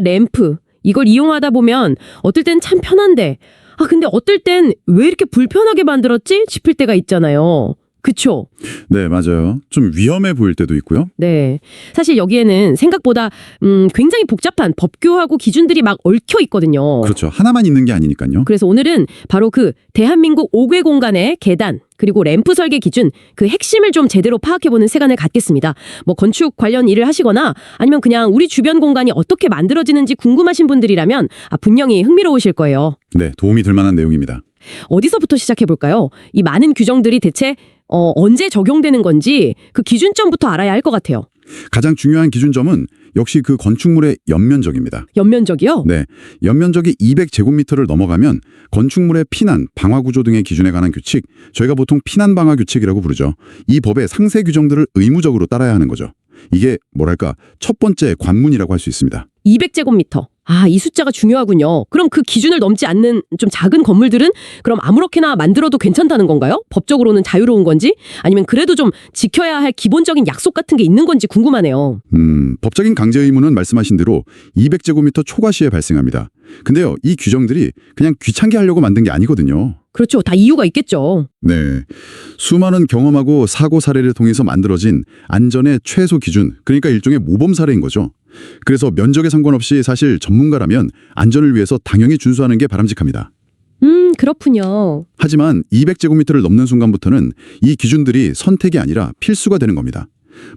램프 이걸 이용하다 보면 어떨 땐 참 편한데 근데 어떨 땐 왜 이렇게 불편하게 만들었지 싶을 때가 있잖아요. 그쵸? 네, 맞아요. 좀 위험해 보일 때도 있고요. 네. 사실 여기에는 생각보다 굉장히 복잡한 법규하고 기준들이 막 얽혀 있거든요. 그렇죠. 하나만 있는 게 아니니까요. 그래서 오늘은 바로 그 대한민국 5개 공간의 계단 그리고 램프 설계 기준 그 핵심을 좀 제대로 파악해보는 시간을 갖겠습니다. 뭐 건축 관련 일을 하시거나 아니면 그냥 우리 주변 공간이 어떻게 만들어지는지 궁금하신 분들이라면 분명히 흥미로우실 거예요. 네, 도움이 될 만한 내용입니다. 어디서부터 시작해볼까요? 이 많은 규정들이 대체 언제 적용되는 건지 그 기준점부터 알아야 할 것 같아요. 가장 중요한 기준점은 역시 그 건축물의 연면적입니다. 연면적이요? 네, 연면적이 200제곱미터를 넘어가면 건축물의 피난, 방화 구조 등의 기준에 관한 규칙, 저희가 보통 피난 방화 규칙이라고 부르죠. 이 법의 상세 규정들을 의무적으로 따라야 하는 거죠. 이게 뭐랄까 첫 번째 관문이라고 할 수 있습니다. 200제곱미터. 이 숫자가 중요하군요. 그럼 그 기준을 넘지 않는 좀 작은 건물들은 그럼 아무렇게나 만들어도 괜찮다는 건가요? 법적으로는 자유로운 건지? 아니면 그래도 좀 지켜야 할 기본적인 약속 같은 게 있는 건지 궁금하네요. 법적인 강제 의무는 말씀하신 대로 200제곱미터 초과 시에 발생합니다. 근데요, 이 규정들이 그냥 귀찮게 하려고 만든 게 아니거든요. 그렇죠. 다 이유가 있겠죠. 네, 수많은 경험하고 사고 사례를 통해서 만들어진 안전의 최소 기준, 그러니까 일종의 모범 사례인 거죠. 그래서 면적에 상관없이 사실 전문가라면 안전을 위해서 당연히 준수하는 게 바람직합니다. 그렇군요. 하지만 200제곱미터를 넘는 순간부터는 이 기준들이 선택이 아니라 필수가 되는 겁니다.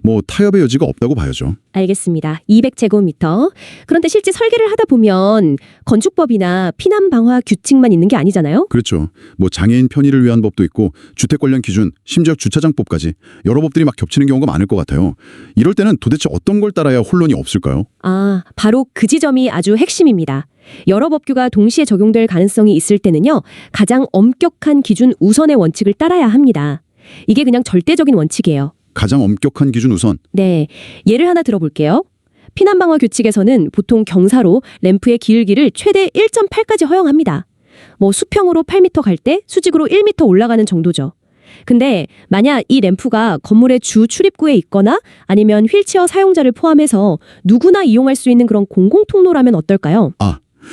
뭐 타협의 여지가 없다고 봐야죠. 알겠습니다. 200제곱미터. 그런데 실제 설계를 하다 보면 건축법이나 피난 방화 규칙만 있는 게 아니잖아요? 그렇죠. 뭐 장애인 편의를 위한 법도 있고 주택 관련 기준, 심지어 주차장법까지 여러 법들이 막 겹치는 경우가 많을 것 같아요. 이럴 때는 도대체 어떤 걸 따라야 혼란이 없을까요? 바로 그 지점이 아주 핵심입니다. 여러 법규가 동시에 적용될 가능성이 있을 때는요, 가장 엄격한 기준 우선의 원칙을 따라야 합니다. 이게 그냥 절대적인 원칙이에요. 가장 엄격한 기준 우선. 네, 예를 하나 들어볼게요. 피난방화 규칙에서는 보통 경사로 램프의 길기를 최대 1.8까지 허용합니다. 뭐 수평으로 8m 갈 때 수직으로 1m 올라가는 정도죠. 근데 만약 이 램프가 건물의 주 출입구에 있거나 아니면 휠체어 사용자를 포함해서 누구나 이용할 수 있는 그런 공공통로라면 어떨까요?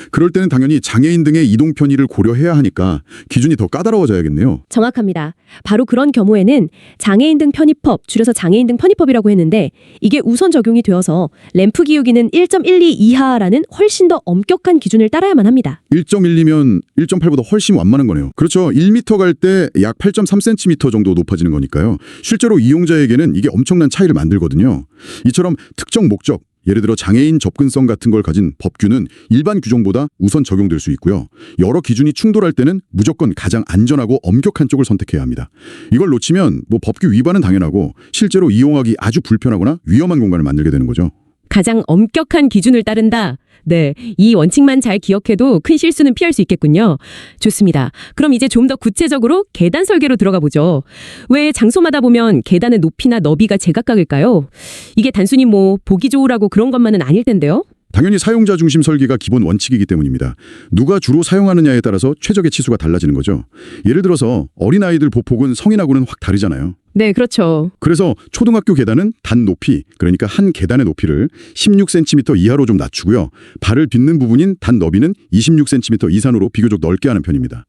그럴 때는 당연히 장애인 등의 이동 편의를 고려해야 하니까 기준이 더 까다로워져야겠네요. 정확합니다. 바로 그런 경우에는 장애인 등 편의법, 줄여서 장애인 등 편의법이라고 했는데 이게 우선 적용이 되어서 램프 기울기는 1.12 이하라는 훨씬 더 엄격한 기준을 따라야만 합니다. 1.12면 1.8보다 훨씬 완만한 거네요. 그렇죠. 1m 갈 때 약 8.3cm 정도 높아지는 거니까요. 실제로 이용자에게는 이게 엄청난 차이를 만들거든요. 이처럼 특정 목적, 예를 들어 장애인 접근성 같은 걸 가진 법규는 일반 규정보다 우선 적용될 수 있고요. 여러 기준이 충돌할 때는 무조건 가장 안전하고 엄격한 쪽을 선택해야 합니다. 이걸 놓치면 뭐 법규 위반은 당연하고 실제로 이용하기 아주 불편하거나 위험한 공간을 만들게 되는 거죠. 가장 엄격한 기준을 따른다. 네, 이 원칙만 잘 기억해도 큰 실수는 피할 수 있겠군요. 좋습니다. 그럼 이제 좀 더 구체적으로 계단 설계로 들어가 보죠. 왜 장소마다 보면 계단의 높이나 너비가 제각각일까요? 이게 단순히 뭐 보기 좋으라고 그런 것만은 아닐 텐데요. 당연히 사용자 중심 설계가 기본 원칙이기 때문입니다. 누가 주로 사용하느냐에 따라서 최적의 치수가 달라지는 거죠. 예를 들어서 어린아이들 보폭은 성인하고는 확 다르잖아요. 네, 그렇죠. 그래서 초등학교 계단은 단 높이, 그러니까 한 계단의 높이를 16cm 이하로 좀 낮추고요. 발을 딛는 부분인 단 너비는 26cm 이상으로 비교적 넓게 하는 편입니다.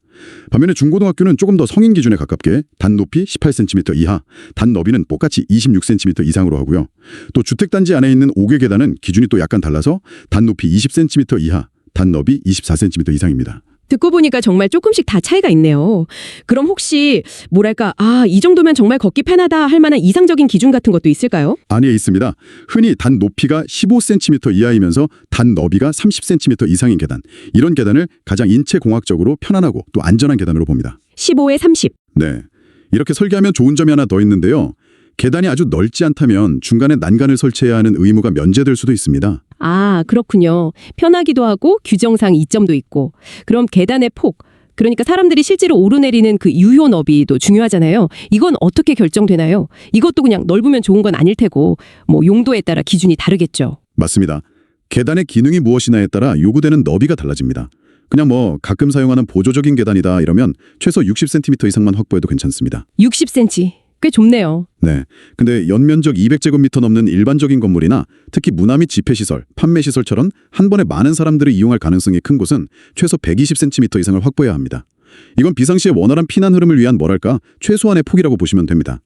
반면에 중고등학교는 조금 더 성인 기준에 가깝게 단 높이 18cm 이하, 단 너비는 똑같이 26cm 이상으로 하고요. 또 주택단지 안에 있는 5개 계단은 기준이 또 약간 달라서 단 높이 20cm 이하, 단 너비 24cm 이상입니다. 듣고 보니까 정말 조금씩 다 차이가 있네요. 그럼 혹시 뭐랄까 이 정도면 정말 걷기 편하다 할 만한 이상적인 기준 같은 것도 있을까요? 아니, 있습니다. 흔히 단 높이가 15cm 이하이면서 단 너비가 30cm 이상인 계단, 이런 계단을 가장 인체공학적으로 편안하고 또 안전한 계단으로 봅니다. 15에 30. 네, 이렇게 설계하면 좋은 점이 하나 더 있는데요. 계단이 아주 넓지 않다면 중간에 난간을 설치해야 하는 의무가 면제될 수도 있습니다. 그렇군요. 편하기도 하고 규정상 이점도 있고. 그럼 계단의 폭, 그러니까 사람들이 실제로 오르내리는 그 유효 너비도 중요하잖아요. 이건 어떻게 결정되나요? 이것도 그냥 넓으면 좋은 건 아닐 테고 뭐 용도에 따라 기준이 다르겠죠. 맞습니다. 계단의 기능이 무엇이냐에 따라 요구되는 너비가 달라집니다. 그냥 뭐 가끔 사용하는 보조적인 계단이다 이러면 최소 60cm 이상만 확보해도 괜찮습니다. 60cm. 꽤 좁네요. 네. 근데 연면적 200제곱미터 넘는 일반적인 건물이나 특히 문화 및 집회시설, 판매시설처럼 한 번에 많은 사람들이 이용할 가능성이 큰 곳은 최소 120cm 이상을 확보해야 합니다. 이건 비상시에 원활한 피난 흐름을 위한 뭐랄까 최소한의 폭이라고 보시면 됩니다.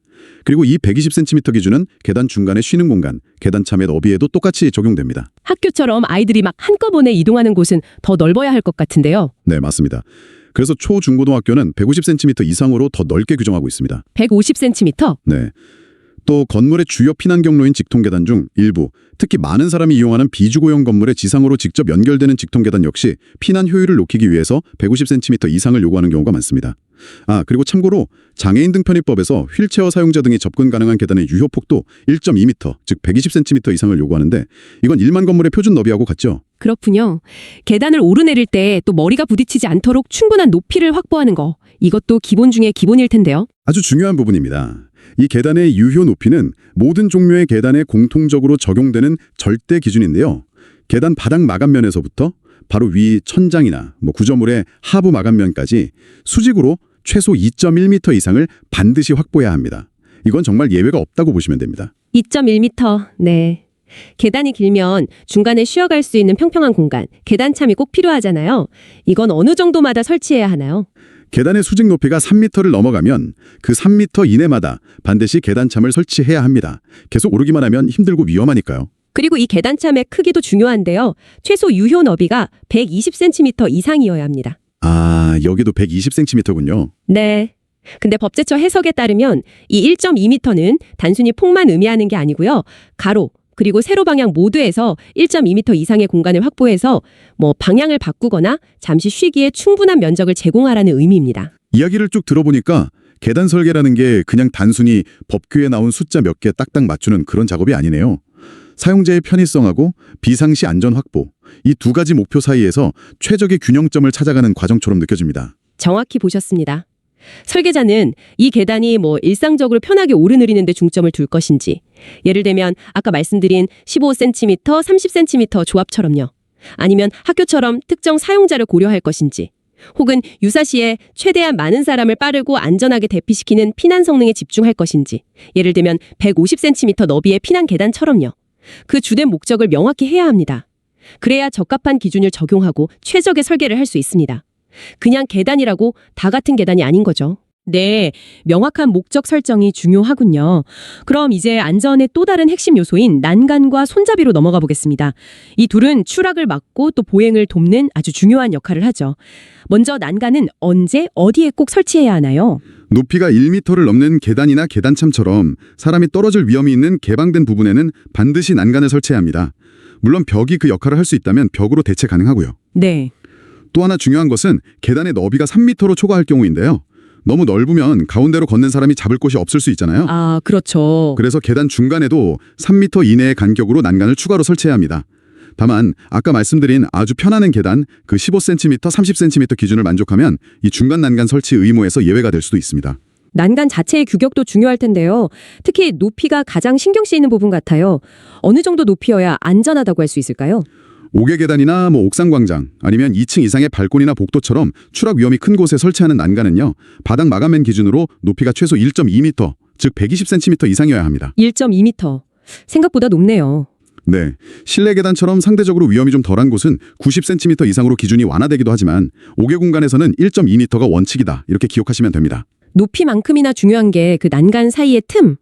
그리고 이 120cm 기준은 계단 중간에 쉬는 공간, 계단차 및 어비에도 똑같이 적용됩니다. 학교처럼 아이들이 막 한꺼번에 이동하는 곳은 더 넓어야 할 것 같은데요. 네, 맞습니다. 그래서 초, 중고등학교는 150cm 이상으로 더 넓게 규정하고 있습니다. 150cm? 네. 또 건물의 주요 피난 경로인 직통계단 중 일부, 특히 많은 사람이 이용하는 비주거용 건물의 지상으로 직접 연결되는 직통계단 역시 피난 효율을 높이기 위해서 150cm 이상을 요구하는 경우가 많습니다. 그리고 참고로 장애인 등 편의법에서 휠체어 사용자 등이 접근 가능한 계단의 유효폭도 1.2m, 즉 120cm 이상을 요구하는데 이건 일반 건물의 표준 너비하고 같죠? 그렇군요. 계단을 오르내릴 때 또 머리가 부딪히지 않도록 충분한 높이를 확보하는 거. 이것도 기본 중에 기본일 텐데요. 아주 중요한 부분입니다. 이 계단의 유효 높이는 모든 종류의 계단에 공통적으로 적용되는 절대 기준인데요. 계단 바닥 마감면에서부터 바로 위 천장이나 구조물의 하부 마감면까지 수직으로 최소 2.1m 이상을 반드시 확보해야 합니다. 이건 정말 예외가 없다고 보시면 됩니다. 2.1m. 네. 계단이 길면 중간에 쉬어갈 수 있는 평평한 공간, 계단참이 꼭 필요하잖아요. 이건 어느 정도마다 설치해야 하나요? 계단의 수직 높이가 3m를 넘어가면 그 3m 이내마다 반드시 계단참을 설치해야 합니다. 계속 오르기만 하면 힘들고 위험하니까요. 그리고 이 계단참의 크기도 중요한데요. 최소 유효 너비가 120cm 이상이어야 합니다. 여기도 120cm군요. 네. 근데 법제처 해석에 따르면 이 1.2m는 단순히 폭만 의미하는 게 아니고요. 가로, 그리고 세로 방향 모두에서 1.2m 이상의 공간을 확보해서 방향을 바꾸거나 잠시 쉬기에 충분한 면적을 제공하라는 의미입니다. 이야기를 쭉 들어보니까 계단 설계라는 게 그냥 단순히 법규에 나온 숫자 몇 개 딱딱 맞추는 그런 작업이 아니네요. 사용자의 편의성하고 비상시 안전 확보, 이 두 가지 목표 사이에서 최적의 균형점을 찾아가는 과정처럼 느껴집니다. 정확히 보셨습니다. 설계자는 이 계단이 일상적으로 편하게 오르내리는 데 중점을 둘 것인지, 예를 들면 아까 말씀드린 15cm, 30cm 조합처럼요. 아니면 학교처럼 특정 사용자를 고려할 것인지, 혹은 유사시에 최대한 많은 사람을 빠르고 안전하게 대피시키는 피난 성능에 집중할 것인지, 예를 들면 150cm 너비의 피난 계단처럼요. 그 주된 목적을 명확히 해야 합니다. 그래야 적합한 기준을 적용하고 최적의 설계를 할 수 있습니다. 그냥 계단이라고 다 같은 계단이 아닌 거죠. 네, 명확한 목적 설정이 중요하군요. 그럼 이제 안전의 또 다른 핵심 요소인 난간과 손잡이로 넘어가 보겠습니다. 이 둘은 추락을 막고 또 보행을 돕는 아주 중요한 역할을 하죠. 먼저 난간은 언제, 어디에 꼭 설치해야 하나요? 높이가 1m를 넘는 계단이나 계단참처럼 사람이 떨어질 위험이 있는 개방된 부분에는 반드시 난간을 설치해야 합니다. 물론 벽이 그 역할을 할 수 있다면 벽으로 대체 가능하고요. 네. 또 하나 중요한 것은 계단의 너비가 3m로 초과할 경우인데요. 너무 넓으면 가운데로 걷는 사람이 잡을 곳이 없을 수 있잖아요. 그렇죠. 그래서 계단 중간에도 3m 이내의 간격으로 난간을 추가로 설치해야 합니다. 다만 아까 말씀드린 아주 편안한 계단 그 15cm, 30cm 기준을 만족하면 이 중간 난간 설치 의무에서 예외가 될 수도 있습니다. 난간 자체의 규격도 중요할 텐데요. 특히 높이가 가장 신경 쓰이는 부분 같아요. 어느 정도 높이여야 안전하다고 할 수 있을까요? 5개 계단이나 옥상 광장 아니면 2층 이상의 발코니나 복도처럼 추락 위험이 큰 곳에 설치하는 난간은요. 바닥 마감면 기준으로 높이가 최소 1.2m, 즉 120cm 이상이어야 합니다. 1.2m. 생각보다 높네요. 네, 실내 계단처럼 상대적으로 위험이 좀 덜한 곳은 90cm 이상으로 기준이 완화되기도 하지만 5개 공간에서는 1.2m가 원칙이다. 이렇게 기억하시면 됩니다. 높이만큼이나 중요한 게 그 난간 사이의 틈,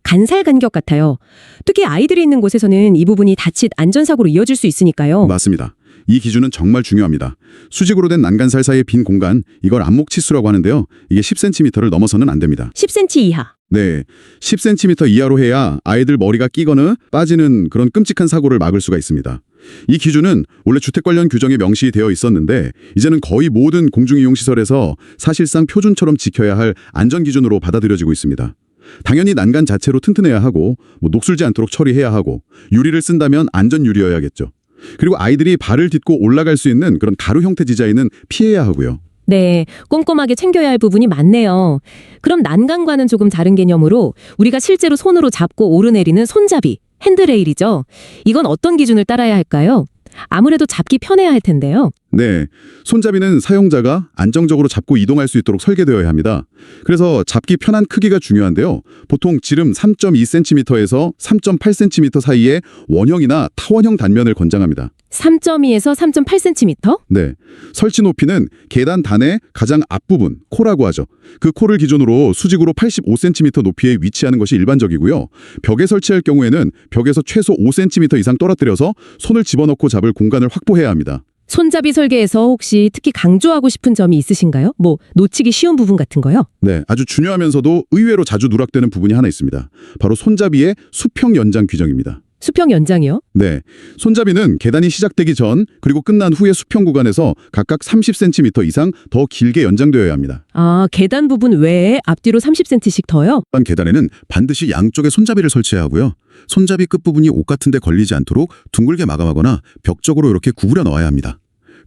간살 간격 같아요. 특히 아이들이 있는 곳에서는 이 부분이 다칫 안전사고로 이어질 수 있으니까요. 맞습니다. 이 기준은 정말 중요합니다. 수직으로 된 난간살 사이의 빈 공간, 이걸 안목치수라고 하는데요. 이게 10cm를 넘어서는 안 됩니다. 10cm 이하. 네, 10cm 이하로 해야 아이들 머리가 끼거나 빠지는 그런 끔찍한 사고를 막을 수가 있습니다. 이 기준은 원래 주택 관련 규정에 명시되어 있었는데 이제는 거의 모든 공중이용시설에서 사실상 표준처럼 지켜야 할 안전기준으로 받아들여지고 있습니다. 당연히 난간 자체로 튼튼해야 하고 녹슬지 않도록 처리해야 하고 유리를 쓴다면 안전 유리여야겠죠. 그리고 아이들이 발을 딛고 올라갈 수 있는 그런 가루 형태 디자인은 피해야 하고요. 네, 꼼꼼하게 챙겨야 할 부분이 많네요. 그럼 난간과는 조금 다른 개념으로 우리가 실제로 손으로 잡고 오르내리는 손잡이, 핸드레일이죠. 이건 어떤 기준을 따라야 할까요? 아무래도 잡기 편해야 할 텐데요. 네, 손잡이는 사용자가 안정적으로 잡고 이동할 수 있도록 설계되어야 합니다. 그래서 잡기 편한 크기가 중요한데요. 보통 지름 3.2cm에서 3.8cm 사이에 원형이나 타원형 단면을 권장합니다. 3.2에서 3.8cm? 네, 설치 높이는 계단 단의 가장 앞부분, 코라고 하죠. 그 코를 기준으로 수직으로 85cm 높이에 위치하는 것이 일반적이고요. 벽에 설치할 경우에는 벽에서 최소 5cm 이상 떨어뜨려서 손을 집어넣고 잡을 공간을 확보해야 합니다. 손잡이 설계에서 혹시 특히 강조하고 싶은 점이 있으신가요? 뭐 놓치기 쉬운 부분 같은 거요? 네, 아주 중요하면서도 의외로 자주 누락되는 부분이 하나 있습니다. 바로 손잡이의 수평 연장 규정입니다. 수평 연장이요? 네, 손잡이는 계단이 시작되기 전 그리고 끝난 후의 수평 구간에서 각각 30cm 이상 더 길게 연장되어야 합니다. 아, 계단 부분 외에 앞뒤로 30cm씩 더요? 또한 계단에는 반드시 양쪽에 손잡이를 설치해야 하고요. 손잡이 끝부분이 옷 같은 데 걸리지 않도록 둥글게 마감하거나 벽쪽으로 이렇게 구부려 넣어야 합니다.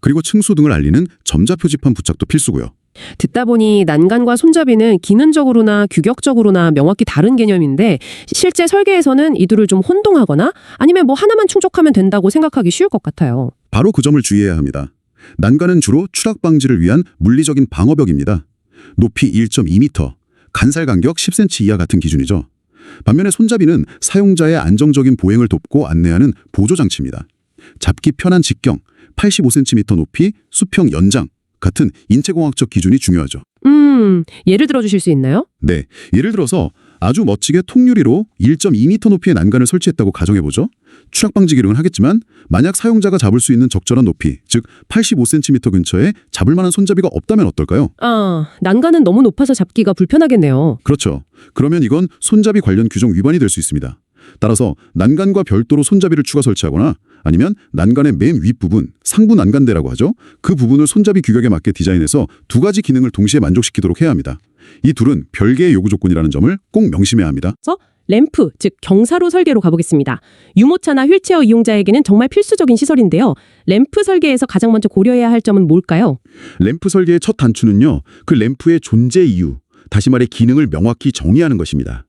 그리고 층수 등을 알리는 점자 표지판 부착도 필수고요. 듣다 보니 난간과 손잡이는 기능적으로나 규격적으로나 명확히 다른 개념인데 실제 설계에서는 이들을 좀 혼동하거나 아니면 뭐 하나만 충족하면 된다고 생각하기 쉬울 것 같아요. 바로 그 점을 주의해야 합니다. 난간은 주로 추락 방지를 위한 물리적인 방어벽입니다. 높이 1.2m, 간살 간격 10cm 이하 같은 기준이죠. 반면에 손잡이는 사용자의 안정적인 보행을 돕고 안내하는 보조장치입니다. 잡기 편한 직경, 85cm 높이, 수평 연장 같은 인체공학적 기준이 중요하죠. 예를 들어 주실 수 있나요? 네, 예를 들어서 아주 멋지게 통유리로 1.2m 높이의 난간을 설치했다고 가정해보죠. 추락 방지 기능은 하겠지만 만약 사용자가 잡을 수 있는 적절한 높이, 즉 85cm 근처에 잡을 만한 손잡이가 없다면 어떨까요? 아, 난간은 너무 높아서 잡기가 불편하겠네요. 그렇죠. 그러면 이건 손잡이 관련 규정 위반이 될 수 있습니다. 따라서 난간과 별도로 손잡이를 추가 설치하거나 아니면 난간의 맨 윗부분, 상부 난간대라고 하죠. 그 부분을 손잡이 규격에 맞게 디자인해서 두 가지 기능을 동시에 만족시키도록 해야 합니다. 이 둘은 별개의 요구 조건이라는 점을 꼭 명심해야 합니다. 램프, 즉 경사로 설계로 가보겠습니다. 유모차나 휠체어 이용자에게는 정말 필수적인 시설인데요. 램프 설계에서 가장 먼저 고려해야 할 점은 뭘까요? 램프 설계의 첫 단추는요. 그 램프의 존재 이유, 다시 말해 기능을 명확히 정의하는 것입니다.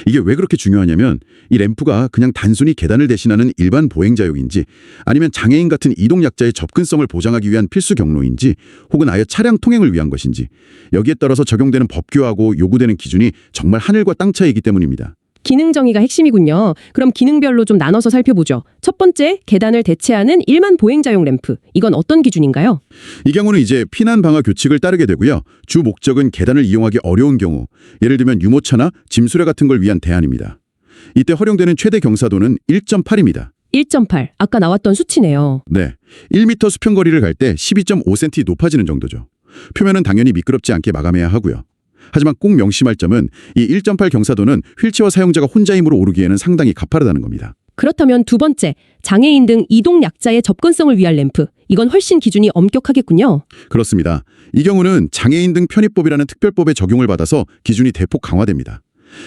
이게 왜 그렇게 중요하냐면 이 램프가 그냥 단순히 계단을 대신하는 일반 보행자용인지 아니면 장애인 같은 이동약자의 접근성을 보장하기 위한 필수 경로인지 혹은 아예 차량 통행을 위한 것인지 여기에 따라서 적용되는 법규하고 요구되는 기준이 정말 하늘과 땅 차이이기 때문입니다. 기능 정의가 핵심이군요. 그럼 기능별로 좀 나눠서 살펴보죠. 첫 번째, 계단을 대체하는 일반 보행자용 램프. 이건 어떤 기준인가요? 이 경우는 이제 피난 방화 규칙을 따르게 되고요. 주 목적은 계단을 이용하기 어려운 경우, 예를 들면 유모차나 짐 수레 같은 걸 위한 대안입니다. 이때 활용되는 최대 경사도는 1.8입니다. 1.8. 아까 나왔던 수치네요. 네, 1m 수평거리를 갈 때 12.5cm 높아지는 정도죠. 표면은 당연히 미끄럽지 않게 마감해야 하고요. 하지만 꼭 명심할 점은 이 1.8 경사도는 휠체어 사용자가 혼자 힘으로 오르기에는 상당히 가파르다는 겁니다. 그렇다면 두 번째, 장애인 등 이동 약자의 접근성을 위한 램프. 이건 훨씬 기준이 엄격하겠군요. 그렇습니다. 이 경우는 장애인 등 편의법이라는 특별법에 적용을 받아서 기준이 대폭 강화됩니다.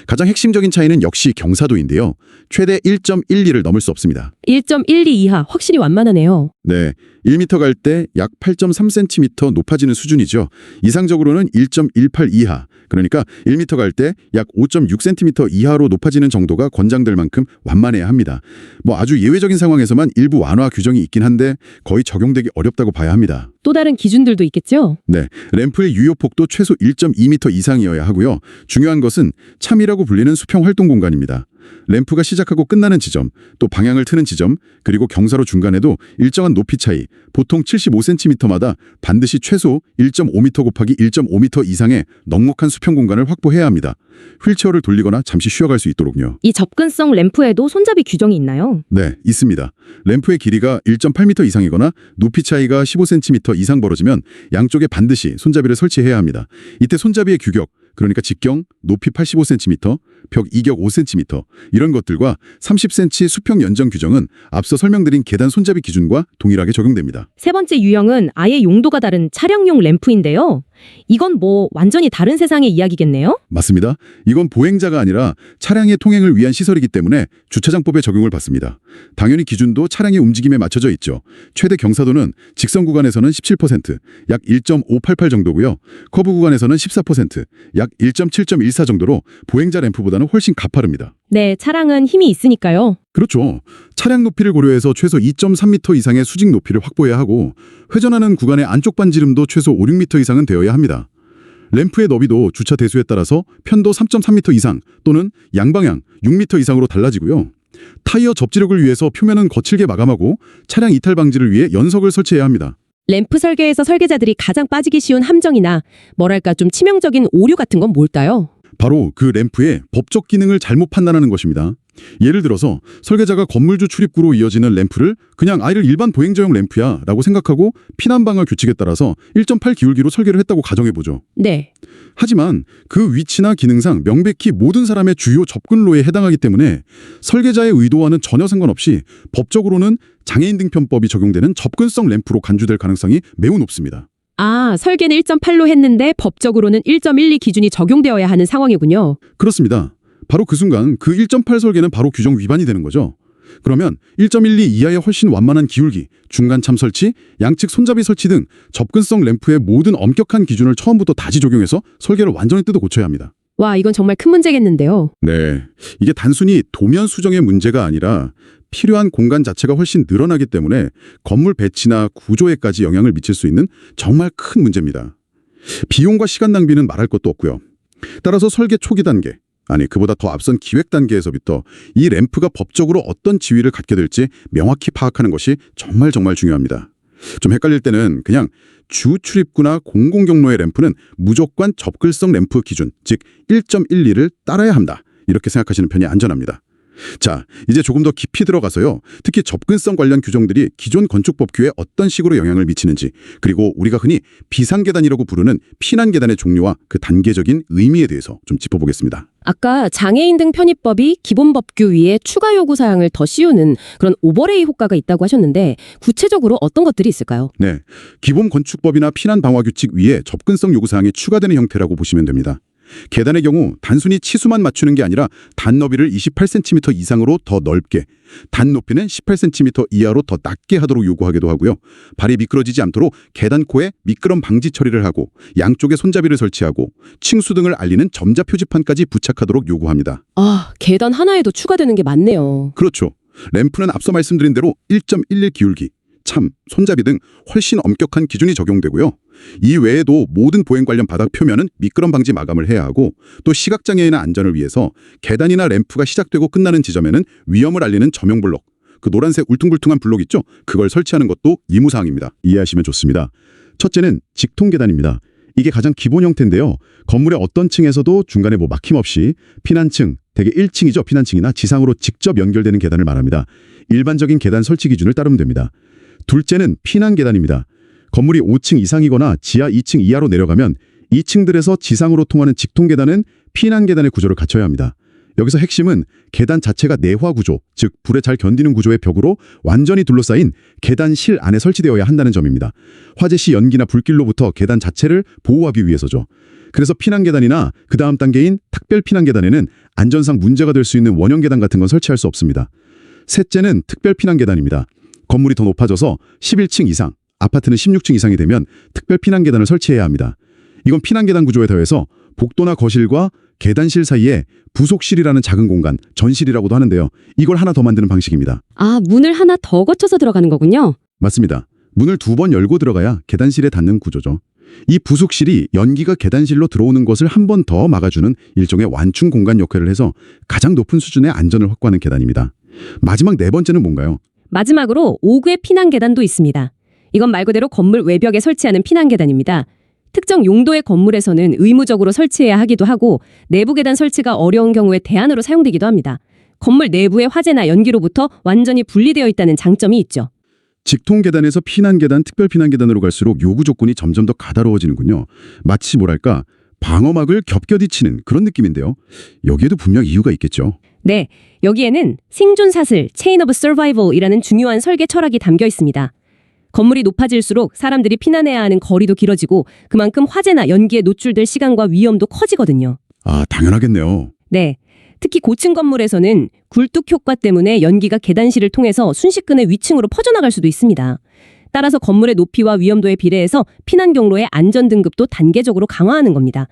가장 핵심적인 차이는 역시 경사도인데요. 최대 1.12를 넘을 수 없습니다. 1.12 이하 확실히 완만하네요. 네, 1m 갈 때 약 8.3cm 높아지는 수준이죠. 이상적으로는 1.18 이하, 그러니까 1m 갈 때 약 5.6cm 이하로 높아지는 정도가 권장될 만큼 완만해야 합니다. 뭐 아주 예외적인 상황에서만 일부 완화 규정이 있긴 한데 거의 적용되기 어렵다고 봐야 합니다. 또 다른 기준들도 있겠죠? 네, 램프의 유효폭도 최소 1.2m 이상이어야 하고요. 중요한 것은 참이라고 불리는 수평 활동 공간입니다. 램프가 시작하고 끝나는 지점, 또 방향을 트는 지점, 그리고 경사로 중간에도 일정한 높이 차이, 보통 75cm마다 반드시 최소 1.5m 곱하기 1.5m 이상의 넉넉한 수평 공간을 확보해야 합니다. 휠체어를 돌리거나 잠시 쉬어갈 수 있도록요. 이 접근성 램프에도 손잡이 규정이 있나요? 네, 있습니다. 램프의 길이가 1.8m 이상이거나 높이 차이가 15cm 이상 벌어지면 양쪽에 반드시 손잡이를 설치해야 합니다. 이때 손잡이의 규격, 그러니까 직경, 높이 85cm, 벽 이격 5cm 이런 것들과 30cm 수평 연장 규정은 앞서 설명드린 계단 손잡이 기준과 동일하게 적용됩니다. 세 번째 유형은 아예 용도가 다른 차량용 램프인데요. 이건 뭐 완전히 다른 세상의 이야기겠네요? 맞습니다. 이건 보행자가 아니라 차량의 통행을 위한 시설이기 때문에 주차장법에 적용을 받습니다. 당연히 기준도 차량의 움직임에 맞춰져 있죠. 최대 경사도는 직선 구간에서는 17%, 약 1.588 정도고요. 커브 구간에서는 14%, 약 1.714 정도로 보행자 램프보다는 훨씬 가파릅니다. 네, 차량은 힘이 있으니까요. 그렇죠. 차량 높이를 고려해서 최소 2.3m 이상의 수직 높이를 확보해야 하고 회전하는 구간의 안쪽 반지름도 최소 5, 6m 이상은 되어야 합니다. 램프의 너비도 주차 대수에 따라서 편도 3.3m 이상 또는 양방향 6m 이상으로 달라지고요. 타이어 접지력을 위해서 표면은 거칠게 마감하고 차량 이탈 방지를 위해 연석을 설치해야 합니다. 램프 설계에서 설계자들이 가장 빠지기 쉬운 함정이나 뭐랄까 좀 치명적인 오류 같은 건 뭘까요? 바로 그 램프의 법적 기능을 잘못 판단하는 것입니다. 예를 들어서 설계자가 건물주 출입구로 이어지는 램프를 그냥 일반 보행자용 램프야 라고 생각하고 피난방어 규칙에 따라서 1.8 기울기로 설계를 했다고 가정해보죠. 네. 하지만 그 위치나 기능상 명백히 모든 사람의 주요 접근로에 해당하기 때문에 설계자의 의도와는 전혀 상관없이 법적으로는 장애인 등편법이 적용되는 접근성 램프로 간주될 가능성이 매우 높습니다. 아, 설계는 1.8로 했는데 법적으로는 1.12 기준이 적용되어야 하는 상황이군요. 그렇습니다. 바로 그 순간 그 1.8 설계는 바로 규정 위반이 되는 거죠. 그러면 1.12 이하의 훨씬 완만한 기울기, 중간참 설치, 양측 손잡이 설치 등 접근성 램프의 모든 엄격한 기준을 처음부터 다시 적용해서 설계를 완전히 뜯어 고쳐야 합니다. 와, 이건 정말 큰 문제겠는데요. 네, 이게 단순히 도면 수정의 문제가 아니라 필요한 공간 자체가 훨씬 늘어나기 때문에 건물 배치나 구조에까지 영향을 미칠 수 있는 정말 큰 문제입니다. 비용과 시간 낭비는 말할 것도 없고요. 따라서 설계 초기 단계, 그보다 더 앞선 기획 단계에서부터 이 램프가 법적으로 어떤 지위를 갖게 될지 명확히 파악하는 것이 정말 중요합니다. 좀 헷갈릴 때는 그냥 주 출입구나 공공경로의 램프는 무조건 접근성 램프 기준, 즉 1.12를 따라야 한다. 이렇게 생각하시는 편이 안전합니다. 자, 이제 조금 더 깊이 들어가서요. 특히 접근성 관련 규정들이 기존 건축법규에 어떤 식으로 영향을 미치는지, 그리고 우리가 흔히 비상계단이라고 부르는 피난계단의 종류와 그 단계적인 의미에 대해서 좀 짚어보겠습니다. 아까 장애인 등 편입법이 기본 법규 위에 추가 요구 사항을 더 씌우는 그런 오버레이 효과가 있다고 하셨는데 구체적으로 어떤 것들이 있을까요? 네, 기본 건축법이나 피난 방화 규칙 위에 접근성 요구 사항이 추가되는 형태라고 보시면 됩니다. 계단의 경우 단순히 치수만 맞추는 게 아니라 단 너비를 28cm 이상으로 더 넓게, 단 높이는 18cm 이하로 더 낮게 하도록 요구하기도 하고요. 발이 미끄러지지 않도록 계단코에 미끄럼 방지 처리를 하고 양쪽에 손잡이를 설치하고 층수 등을 알리는 점자 표지판까지 부착하도록 요구합니다. 아, 계단 하나에도 추가되는 게 많네요. 그렇죠. 램프는 앞서 말씀드린 대로 1.11 기울기, 참, 손잡이 등 훨씬 엄격한 기준이 적용되고요. 이 외에도 모든 보행 관련 바닥 표면은 미끄럼 방지 마감을 해야 하고 또 시각장애인의 안전을 위해서 계단이나 램프가 시작되고 끝나는 지점에는 위험을 알리는 저명 블록, 그 노란색 울퉁불퉁한 블록 있죠? 그걸 설치하는 것도 의무사항입니다. 이해하시면 좋습니다. 첫째는 직통 계단입니다. 이게 가장 기본 형태인데요. 건물의 어떤 층에서도 중간에 막힘없이 피난층, 대개 1층이죠. 피난층이나 지상으로 직접 연결되는 계단을 말합니다. 일반적인 계단 설치 기준을 따르면 됩니다. 둘째는 피난 계단입니다. 건물이 5층 이상이거나 지하 2층 이하로 내려가면 2층들에서 지상으로 통하는 직통 계단은 피난 계단의 구조를 갖춰야 합니다. 여기서 핵심은 계단 자체가 내화 구조, 즉 불에 잘 견디는 구조의 벽으로 완전히 둘러싸인 계단실 안에 설치되어야 한다는 점입니다. 화재 시 연기나 불길로부터 계단 자체를 보호하기 위해서죠. 그래서 피난 계단이나 그 다음 단계인 특별 피난 계단에는 안전상 문제가 될 수 있는 원형 계단 같은 건 설치할 수 없습니다. 셋째는 특별 피난 계단입니다. 건물이 더 높아져서 11층 이상, 아파트는 16층 이상이 되면 특별 피난 계단을 설치해야 합니다. 이건 피난 계단 구조에 더해서 복도나 거실과 계단실 사이에 부속실이라는 작은 공간, 전실이라고도 하는데요. 이걸 하나 더 만드는 방식입니다. 아, 문을 하나 더 거쳐서 들어가는 거군요. 맞습니다. 문을 2번 열고 들어가야 계단실에 닿는 구조죠. 이 부속실이 연기가 계단실로 들어오는 것을 한 번 더 막아주는 일종의 완충 공간 역할을 해서 가장 높은 수준의 안전을 확보하는 계단입니다. 마지막 네 번째는 뭔가요? 마지막으로 5구의 피난 계단도 있습니다. 이건 말 그대로 건물 외벽에 설치하는 피난 계단입니다. 특정 용도의 건물에서는 의무적으로 설치해야 하기도 하고 내부 계단 설치가 어려운 경우에 대안으로 사용되기도 합니다. 건물 내부의 화재나 연기로부터 완전히 분리되어 있다는 장점이 있죠. 직통 계단에서 피난 계단, 특별 피난 계단으로 갈수록 요구 조건이 점점 더 가다로워지는군요. 마치 뭐랄까 방어막을 겹겹이 치는 그런 느낌인데요. 여기에도 분명 이유가 있겠죠. 네, 여기에는 생존사슬, 체인 오브 서바이벌이라는 중요한 설계 철학이 담겨 있습니다. 건물이 높아질수록 사람들이 피난해야 하는 거리도 길어지고 그만큼 화재나 연기에 노출될 시간과 위험도 커지거든요. 아, 당연하겠네요. 네, 특히 고층 건물에서는 굴뚝 효과 때문에 연기가 계단실을 통해서 순식간에 위층으로 퍼져나갈 수도 있습니다. 따라서 건물의 높이와 위험도에 비례해서 피난 경로의 안전 등급도 단계적으로 강화하는 겁니다.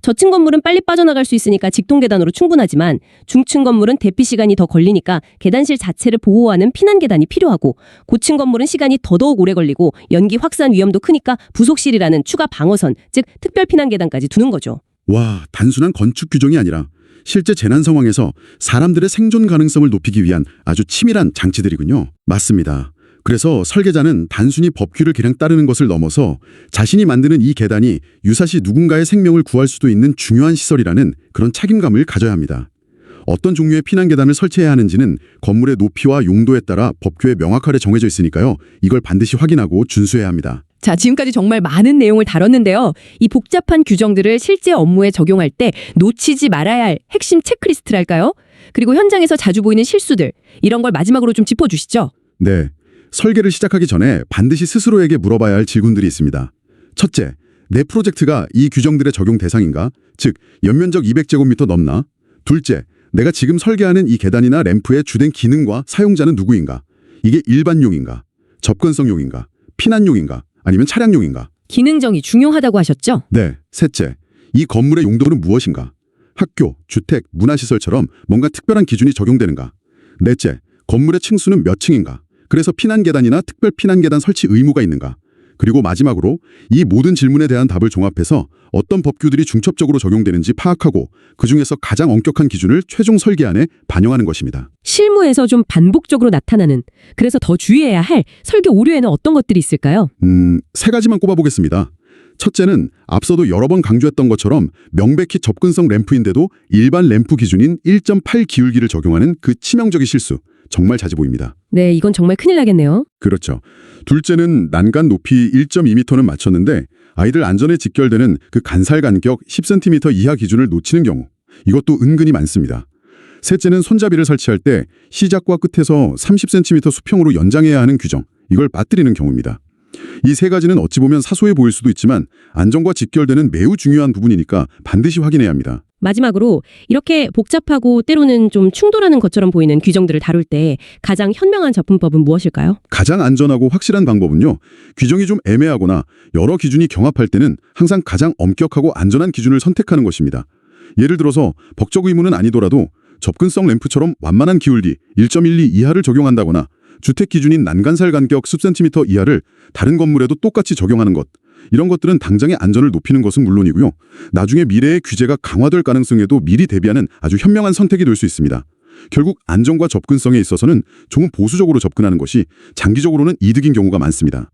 저층 건물은 빨리 빠져나갈 수 있으니까 직통 계단으로 충분하지만 중층 건물은 대피 시간이 더 걸리니까 계단실 자체를 보호하는 피난 계단이 필요하고 고층 건물은 시간이 더더욱 오래 걸리고 연기 확산 위험도 크니까 부속실이라는 추가 방어선, 즉 특별 피난 계단까지 두는 거죠. 와, 단순한 건축 규정이 아니라 실제 재난 상황에서 사람들의 생존 가능성을 높이기 위한 아주 치밀한 장치들이군요. 맞습니다. 그래서 설계자는 단순히 법규를 그냥 따르는 것을 넘어서 자신이 만드는 이 계단이 유사시 누군가의 생명을 구할 수도 있는 중요한 시설이라는 그런 책임감을 가져야 합니다. 어떤 종류의 피난 계단을 설치해야 하는지는 건물의 높이와 용도에 따라 법규에 명확하게 정해져 있으니까요. 이걸 반드시 확인하고 준수해야 합니다. 자, 지금까지 정말 많은 내용을 다뤘는데요. 이 복잡한 규정들을 실제 업무에 적용할 때 놓치지 말아야 할 핵심 체크리스트랄까요? 그리고 현장에서 자주 보이는 실수들, 이런 걸 마지막으로 좀 짚어주시죠. 네. 설계를 시작하기 전에 반드시 스스로에게 물어봐야 할 질문들이 있습니다. 첫째, 내 프로젝트가 이 규정들의 적용 대상인가? 즉, 연면적 200제곱미터 넘나? 둘째, 내가 지금 설계하는 이 계단이나 램프의 주된 기능과 사용자는 누구인가? 이게 일반용인가? 접근성용인가? 피난용인가? 아니면 차량용인가? 기능정의 중요하다고 하셨죠? 네. 셋째, 이 건물의 용도는 무엇인가? 학교, 주택, 문화시설처럼 뭔가 특별한 기준이 적용되는가? 넷째, 건물의 층수는 몇 층인가? 그래서 피난 계단이나 특별 피난 계단 설치 의무가 있는가? 그리고 마지막으로 이 모든 질문에 대한 답을 종합해서 어떤 법규들이 중첩적으로 적용되는지 파악하고 그중에서 가장 엄격한 기준을 최종 설계안에 반영하는 것입니다. 실무에서 좀 반복적으로 나타나는, 그래서 더 주의해야 할 설계 오류에는 어떤 것들이 있을까요? 세 가지만 꼽아보겠습니다. 첫째는 앞서도 여러 번 강조했던 것처럼 명백히 접근성 램프인데도 일반 램프 기준인 1.8 기울기를 적용하는 그 치명적인 실수. 정말 자주 보입니다. 네, 이건 정말 큰일 나겠네요. 그렇죠. 둘째는 난간 높이 1.2m는 맞췄는데 아이들 안전에 직결되는 그 간살 간격 10cm 이하 기준을 놓치는 경우. 이것도 은근히 많습니다. 셋째는 손잡이를 설치할 때 시작과 끝에서 30cm 수평으로 연장해야 하는 규정. 이걸 빠뜨리는 경우입니다. 이 세 가지는 어찌 보면 사소해 보일 수도 있지만 안전과 직결되는 매우 중요한 부분이니까 반드시 확인해야 합니다. 마지막으로 이렇게 복잡하고 때로는 좀 충돌하는 것처럼 보이는 규정들을 다룰 때 가장 현명한 접근법은 무엇일까요? 가장 안전하고 확실한 방법은요. 규정이 좀 애매하거나 여러 기준이 경합할 때는 항상 가장 엄격하고 안전한 기준을 선택하는 것입니다. 예를 들어서 법적 의무는 아니더라도 접근성 램프처럼 완만한 기울기 1.12 이하를 적용한다거나 주택 기준인 난간살 간격 10cm 이하를 다른 건물에도 똑같이 적용하는 것. 이런 것들은 당장의 안전을 높이는 것은 물론이고요. 나중에 미래의 규제가 강화될 가능성에도 미리 대비하는 아주 현명한 선택이 될 수 있습니다. 결국 안전과 접근성에 있어서는 조금 보수적으로 접근하는 것이 장기적으로는 이득인 경우가 많습니다.